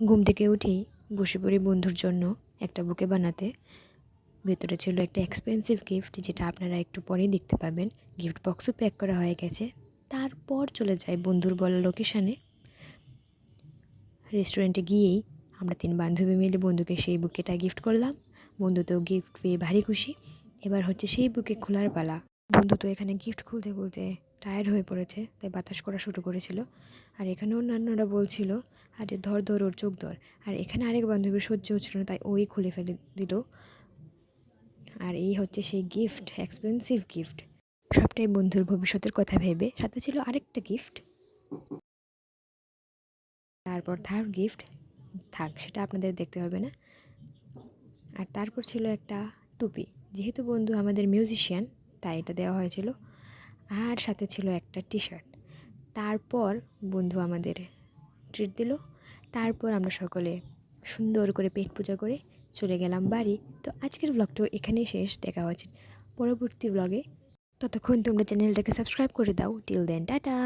ঘুম থেকে উঠেই বসে পড়ি বন্ধুর জন্য একটা বুকে বানাতে। ভেতরে ছিল একটা এক্সপেন্সিভ গিফট, যেটা আপনারা একটু পরেই দেখতে পাবেন। গিফট বক্সও প্যাক করা হয়ে গেছে। তারপর চলে যাই বন্ধুর বলা লোকেশানে। রেস্টুরেন্টে গিয়েই আমরা 3 বান্ধবী মিলে বন্ধুকে সেই বুকেটা গিফট করলাম। বন্ধু তো গিফট পেয়ে ভারী খুশি। এবার হচ্ছে সেই বুকে খোলার পালা। বন্ধু তো এখানে গিফট খুলতে খুলতে টায়ার্ড হয়ে পড়েছে, তাই বাতাস করা শুরু করেছিল। আর এখানে অন্যান্যরা বলছিল, আরে ধর ধর ওর চোখ ধর। আর এখানে আরেক বান্ধবীর সহ্য হচ্ছিল না, তাই ওই খুলে ফেলে দিল। আর এই হচ্ছে সেই গিফট, এক্সপেন্সিভ গিফট। সবটাই বন্ধুর ভবিষ্যতের কথা ভেবে। সাথে ছিল আরেকটা গিফট। তারপর থার্ড গিফট থাক, সেটা আপনাদের দেখতে হবে না। আর তারপর ছিল একটা টুপি। যেহেতু বন্ধু আমাদের মিউজিশিয়ান, তাই এটা দেওয়া হয়েছিল। আর সাথে ছিল একটা টি শার্ট। তারপর বন্ধু আমাদের ট্রিট দিল। তারপর আমরা সকলে সুন্দর করে পেট পূজা করে চলে গেলাম বাড়ি। তো আজকের ব্লগটাও এখানেই শেষ। দেখা হচ্ছে পরবর্তী ব্লগে। ততক্ষণ তোমরা চ্যানেলটাকে সাবস্ক্রাইব করে দাও। Till then, tata.